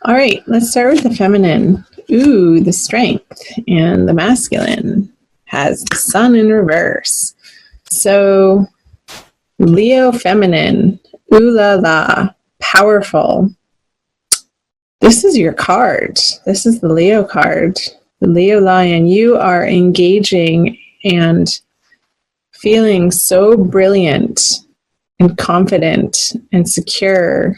All right, let's start with the feminine. Ooh, the strength. And the masculine has the sun in reverse. So, Leo feminine. Ooh la la. Powerful. This is your card. This is the Leo card. The Leo lion. You are engaging and feeling so brilliant and confident and secure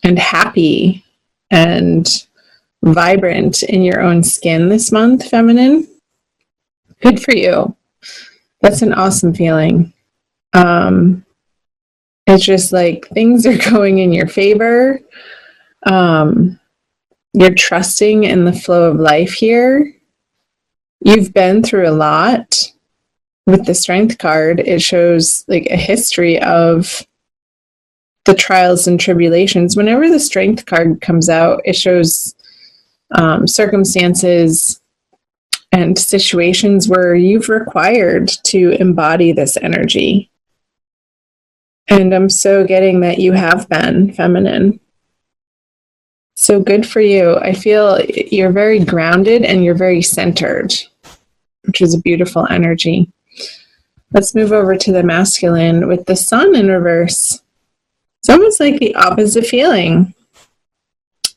and happy and vibrant in your own skin this month, feminine. Good for you. That's an awesome feeling. It's just like things are going in your favor. You're trusting in the flow of life here. You've been through a lot. With the strength card, it shows like a history of the trials and tribulations. Whenever the strength card comes out, it shows circumstances and situations where you've required to embody this energy. And I'm so getting that you have been feminine. So good for you. I feel you're very grounded and you're very centered, which is a beautiful energy. Let's move over to the masculine with the sun in reverse. It's almost like the opposite feeling.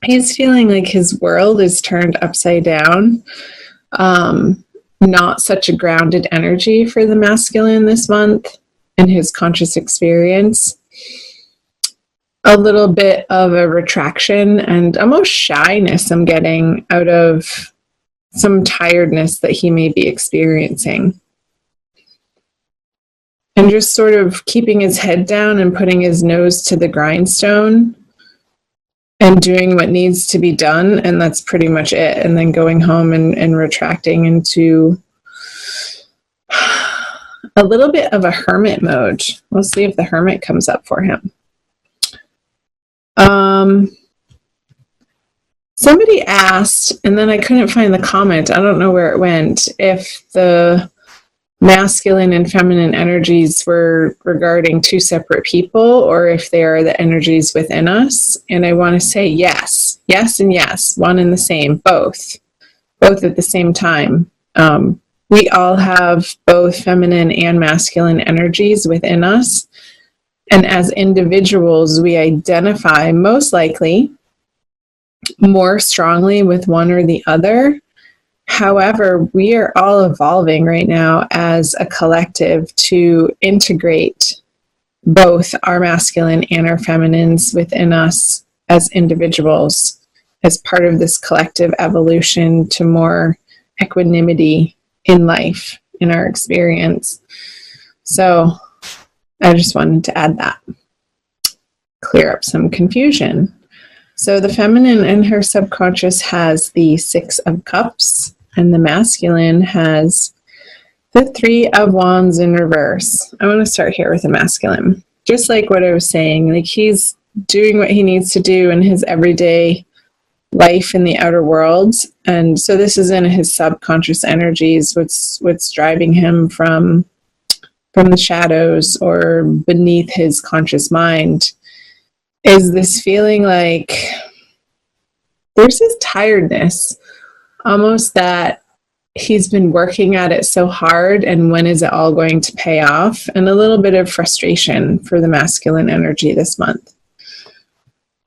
He's feeling like his world is turned upside down. Not such a grounded energy for the masculine this month in his conscious experience. A little bit of a retraction and almost shyness I'm getting out of some tiredness that he may be experiencing. And just sort of keeping his head down and putting his nose to the grindstone and doing what needs to be done. And that's pretty much it. And then going home and retracting into a little bit of a hermit mode. We'll see if the hermit comes up for him. Somebody asked, and then I couldn't find the comment, I don't know where it went, if the masculine and feminine energies were regarding two separate people or if they are the energies within us. And I want to say yes, and yes, one and the same, both at the same time. We all have both feminine and masculine energies within us. And as individuals, we identify most likely more strongly with one or the other. However, we are all evolving right now as a collective to integrate both our masculine and our feminines within us as individuals as part of this collective evolution to more equanimity in life, in our experience. So I just wanted to add that, clear up some confusion. So the feminine in her subconscious has the 6 of Cups, and the masculine has the 3 of Wands in reverse. I want to start here with the masculine. Just like what I was saying, like he's doing what he needs to do in his everyday life in the outer world. And so this is in his subconscious energies, what's driving him from the shadows or beneath his conscious mind. Is this feeling like there's this tiredness, almost that he's been working at it so hard, and when is it all going to pay off? And a little bit of frustration for the masculine energy this month.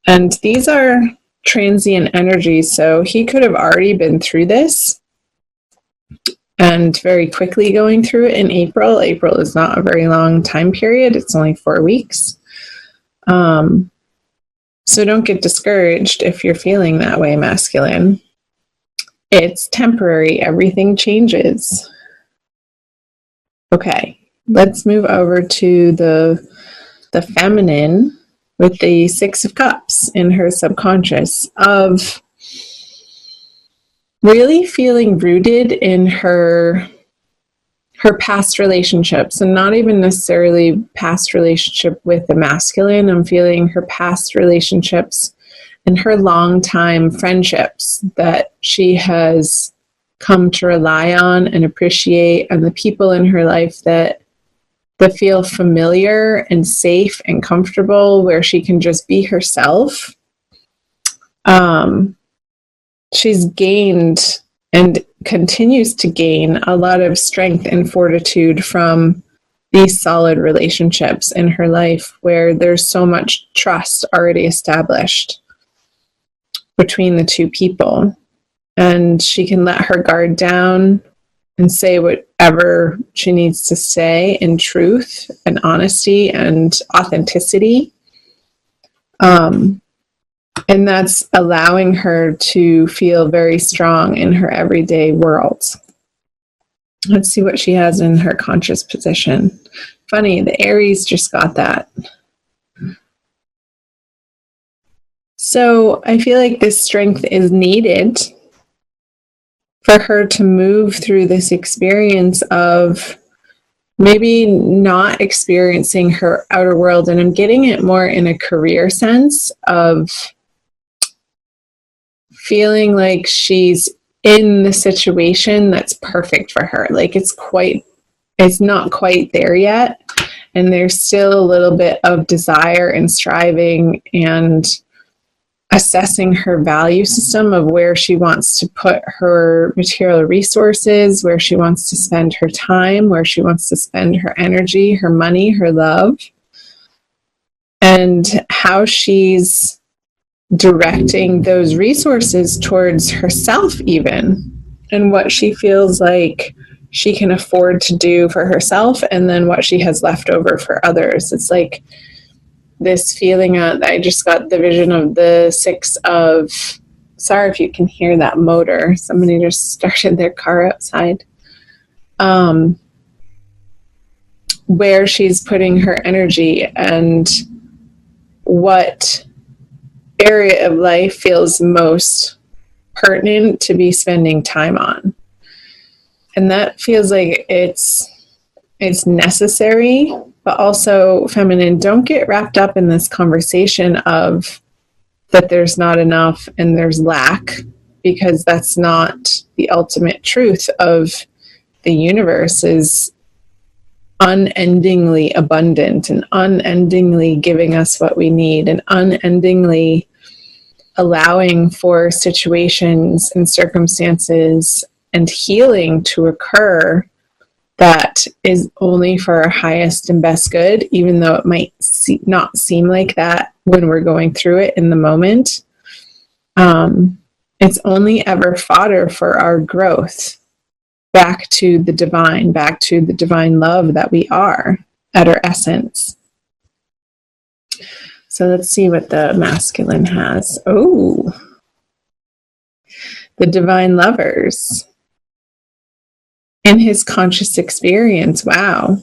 And these are transient energies, so he could have already been through this and very quickly going through it in April. April is not a very long time period. It's only 4 weeks. So don't get discouraged if you're feeling that way, masculine. It's temporary. Everything changes. Okay, let's move over to the feminine with the 6 of Cups in her subconscious, of really feeling rooted in her past relationships, and not even necessarily past relationship with the masculine. I'm feeling her past relationships and her long-time friendships that she has come to rely on and appreciate, and the people in her life that feel familiar and safe and comfortable, where she can just be herself. She's gained and continues to gain a lot of strength and fortitude from these solid relationships in her life where there's so much trust already established between the two people. And she can let her guard down and say whatever she needs to say in truth and honesty and authenticity. And that's allowing her to feel very strong in her everyday world. Let's see what she has in her conscious position. Funny, the Aries just got that. So I feel like this strength is needed for her to move through this experience of maybe not experiencing her outer world. And I'm getting it more in a career sense of feeling like she's in the situation that's perfect for her. Like it's not quite there yet. And there's still a little bit of desire and striving and assessing her value system of where she wants to put her material resources, where she wants to spend her time, where she wants to spend her energy, her money, her love, and how she's directing those resources towards herself even, and what she feels like she can afford to do for herself, and then what she has left over for others. It's like this feeling I just got the vision of the six of, sorry if you can hear that motor, somebody just started their car outside, where she's putting her energy and what area of life feels most pertinent to be spending time on. And that feels like it's necessary, but also feminine. Don't get wrapped up in this conversation of that there's not enough and there's lack, because that's not the ultimate truth of the universe. Is unendingly abundant and unendingly giving us what we need and unendingly allowing for situations and circumstances and healing to occur that is only for our highest and best good, even though it might not seem like that when we're going through it in the moment. It's only ever fodder for our growth back to the divine love that we are at our essence. So let's see what the masculine has. Oh, the divine lovers in his conscious experience. Wow.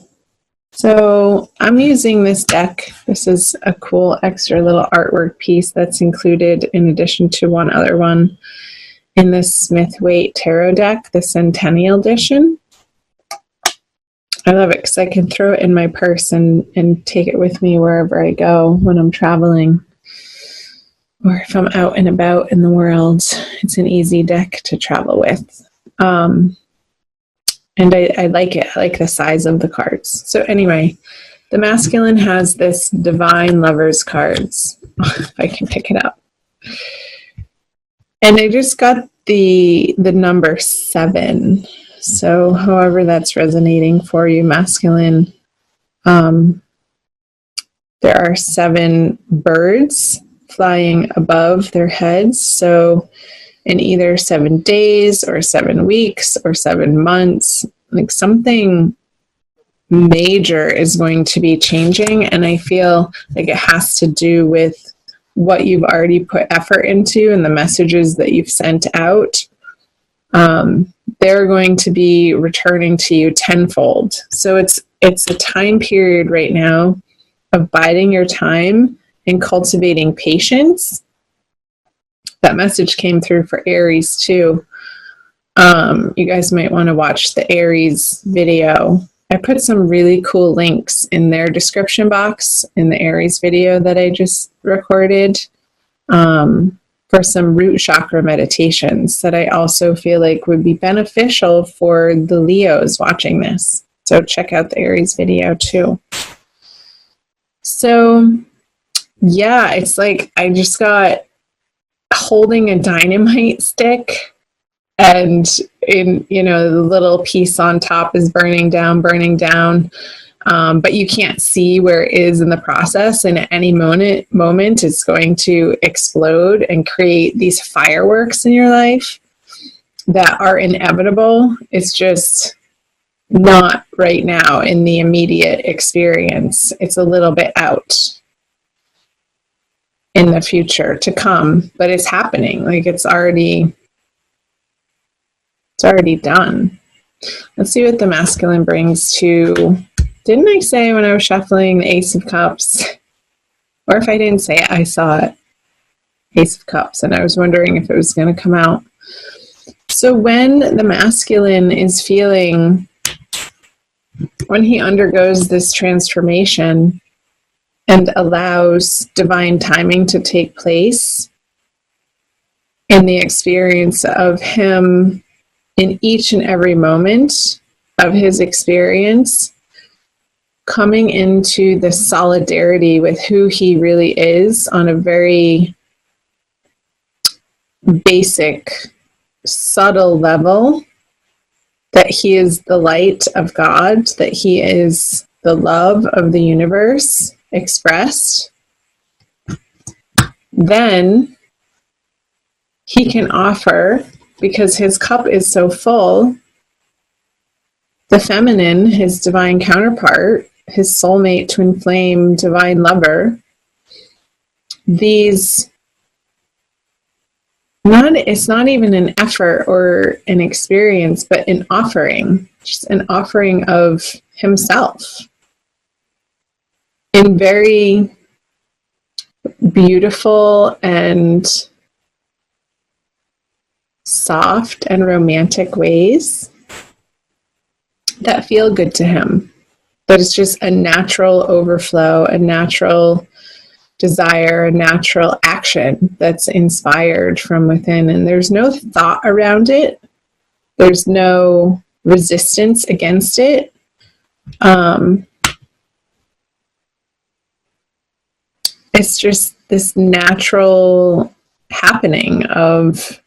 So I'm using this deck. This is a cool extra little artwork piece that's included in addition to one other one in this Smith-Waite Tarot deck, the Centennial Edition. I love it because I can throw it in my purse and take it with me wherever I go when I'm traveling, or if I'm out and about in the world. It's an easy deck to travel with. And I like it. I like the size of the cards. So anyway, the masculine has this divine lovers cards. If I can pick it up. And I just got the number 7. So however that's resonating for you, masculine, there are 7 birds flying above their heads. So in either 7 days or 7 weeks or 7 months, like something major is going to be changing. And I feel like it has to do with what you've already put effort into and the messages that you've sent out. They're going to be returning to you tenfold. So it's a time period right now of biding your time and cultivating patience. That message came through for Aries too. You guys might want to watch the Aries video. I put some really cool links in their description box in the Aries video that I just recorded for some root chakra meditations that I also feel like would be beneficial for the Leos watching this. So check out the Aries video too. So yeah, it's like I just got holding a dynamite stick, and the little piece on top is burning down, but you can't see where it is in the process, and at any moment it's going to explode and create these fireworks in your life that are inevitable. It's just not right now in the immediate experience. It's a little bit out in the future to come, but it's happening. Like it's already done. Let's see what the masculine brings to, didn't I say when I was shuffling the Ace of Cups? Or if I didn't say it, I saw it. Ace of Cups, and I was wondering if it was going to come out. So when the masculine is feeling, when he undergoes this transformation and allows divine timing to take place in the experience of him in each and every moment of his experience, coming into the solidarity with who he really is on a very basic, subtle level, that he is the light of God, that he is the love of the universe expressed, then he can offer, because his cup is so full, the feminine, his divine counterpart, his soulmate, twin flame, divine lover, it's not even an effort or an experience, but an offering, just an offering of himself in very beautiful and soft and romantic ways that feel good to him. But it's just a natural overflow, a natural desire, a natural action that's inspired from within. And there's no thought around it. There's no resistance against it. It's just this natural happening of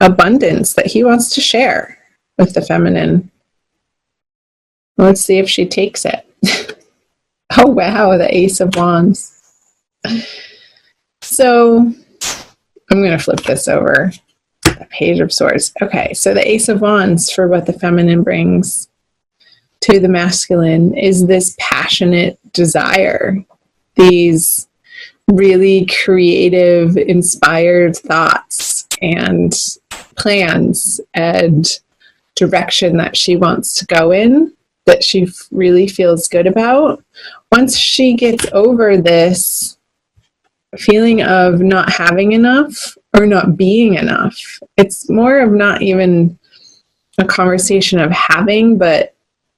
abundance that he wants to share with the feminine. Let's see if she takes it. Oh, wow, the Ace of Wands. So I'm going to flip this over. The Page of Swords. Okay, so the Ace of Wands, for what the feminine brings to the masculine, is this passionate desire, these really creative, inspired thoughts and plans and direction that she wants to go in, that she really feels good about. Once she gets over this feeling of not having enough or not being enough, it's more of not even a conversation of having, but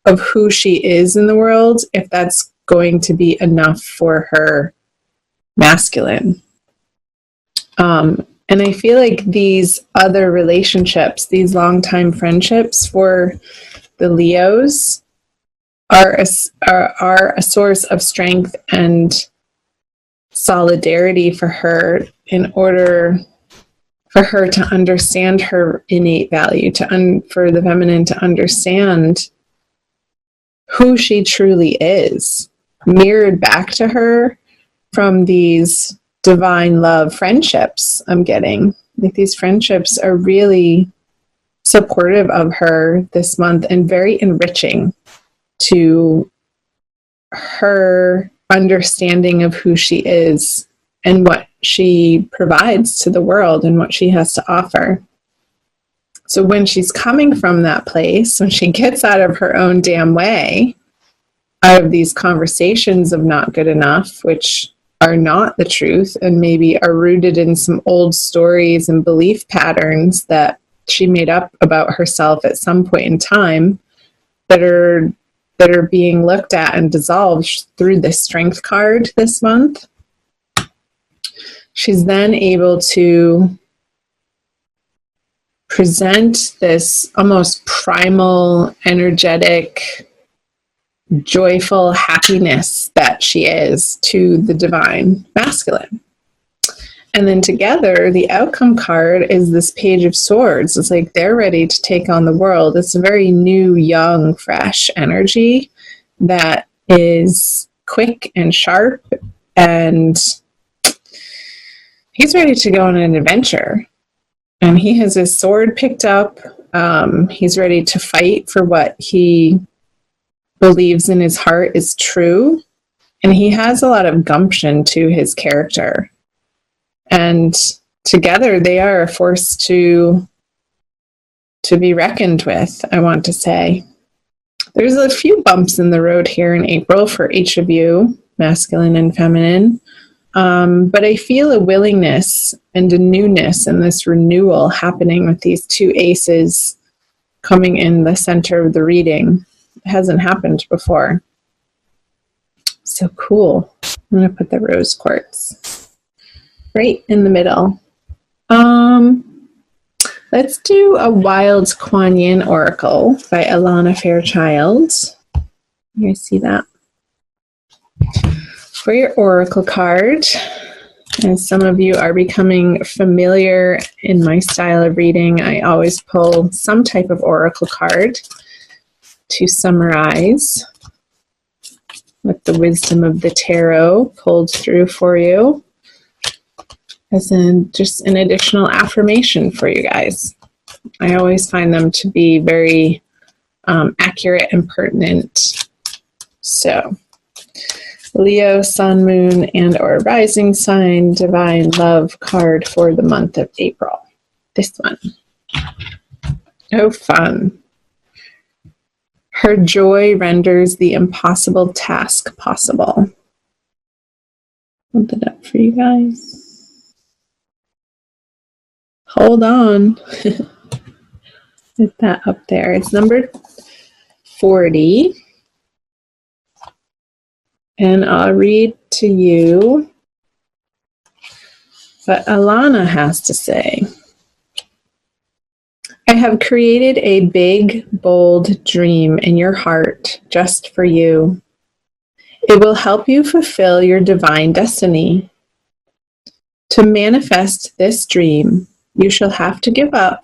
of who she is in the world, if that's going to be enough for her masculine. And I feel like these other relationships, these long-time friendships for the Leos, are a source of strength and solidarity for her, in order for her to understand her innate value, for the feminine to understand who she truly is, mirrored back to her from these divine love friendships I'm getting. Like, these friendships are really supportive of her this month and very enriching to her understanding of who she is and what she provides to the world and what she has to offer. So when she's coming from that place, when she gets out of her own damn way, out of these conversations of not good enough, which are not the truth and maybe are rooted in some old stories and belief patterns that she made up about herself at some point in time, that are being looked at and dissolved through the Strength card this month. She's then able to present this almost primal, energetic, joyful happiness that she is to the divine masculine. And then together, the outcome card is this Page of Swords. It's like they're ready to take on the world. It's a very new, young, fresh energy that is quick and sharp, and he's ready to go on an adventure. And he has his sword picked up. He's ready to fight for what he believes in his heart is true. And he has a lot of gumption to his character. And together they are a force to be reckoned with, I want to say. There's a few bumps in the road here in April for each of you, masculine and feminine. But I feel a willingness and a newness and this renewal happening with these two aces coming in the center of the reading. It hasn't happened before. So cool. I'm going to put the rose quartz right in the middle. Let's do a Wild Kuan Yin Oracle by Alana Fairchild. You guys see that? For your oracle card, and some of you are becoming familiar in my style of reading, I always pull some type of oracle card to summarize with the wisdom of the tarot pulled through for you as just an additional affirmation for you guys. I always find them to be very accurate and pertinent. So, Leo, Sun, Moon, and or Rising Sign, Divine Love card for the month of April. This one. Oh, fun. Her joy renders the impossible task possible. Put that up for you guys. Hold on. Get that up there. It's number 40. And I'll read to you what Alana has to say. I have created a big, bold dream in your heart just for you. It will help you fulfill your divine destiny. To manifest this dream, you shall have to give up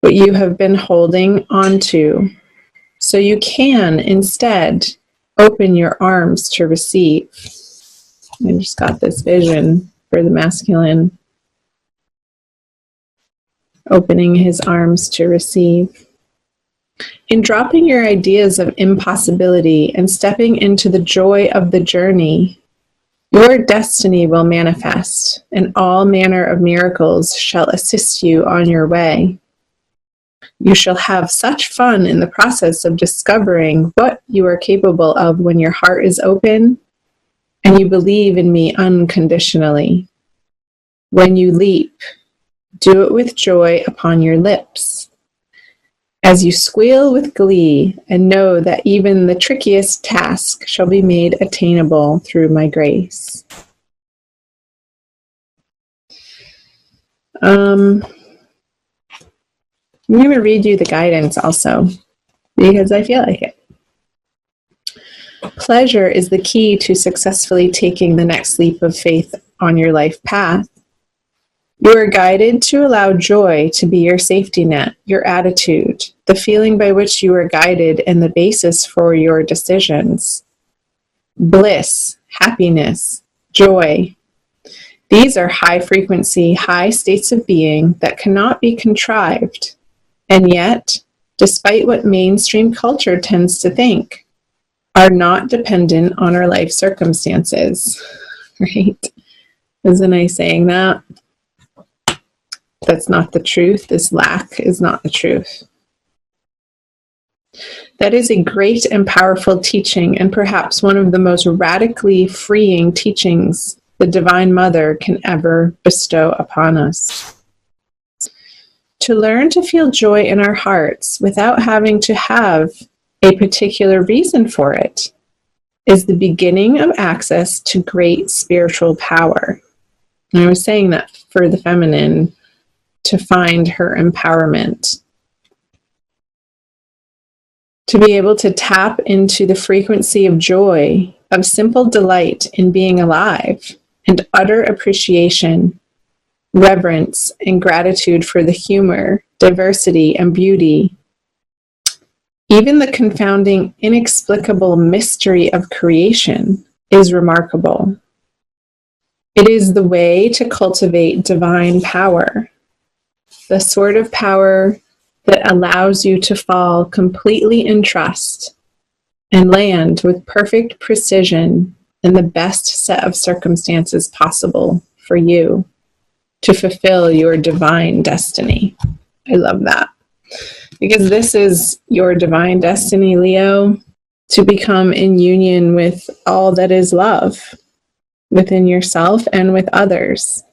what you have been holding on to, so you can instead open your arms to receive. I just got this vision for the masculine, opening his arms to receive. In dropping your ideas of impossibility and stepping into the joy of the journey, your destiny will manifest, and all manner of miracles shall assist you on your way. You shall have such fun in the process of discovering what you are capable of when your heart is open and you believe in me unconditionally. When you leap, do it with joy upon your lips, as you squeal with glee and know that even the trickiest task shall be made attainable through my grace. I'm going to read you the guidance also, because I feel like it. Pleasure is the key to successfully taking the next leap of faith on your life path. You are guided to allow joy to be your safety net, your attitude, the feeling by which you are guided, and the basis for your decisions. Bliss, happiness, joy. These are high frequency, high states of being that cannot be contrived. And yet, despite what mainstream culture tends to think, are not dependent on our life circumstances. Right? Isn't I saying that? That's not the truth. This lack is not the truth. That is a great and powerful teaching, and perhaps one of the most radically freeing teachings the Divine Mother can ever bestow upon us. To learn to feel joy in our hearts without having to have a particular reason for it is the beginning of access to great spiritual power. And I was saying that for the feminine, to find her empowerment, to be able to tap into the frequency of joy, of simple delight in being alive, and utter appreciation reverence and gratitude for the humor, diversity, and beauty. Even the confounding, inexplicable mystery of creation is remarkable. It is the way to cultivate divine power, the sort of power that allows you to fall completely in trust and land with perfect precision in the best set of circumstances possible for you to fulfill your divine destiny. I love that. Because this is your divine destiny, Leo, to become in union with all that is love within yourself and with others.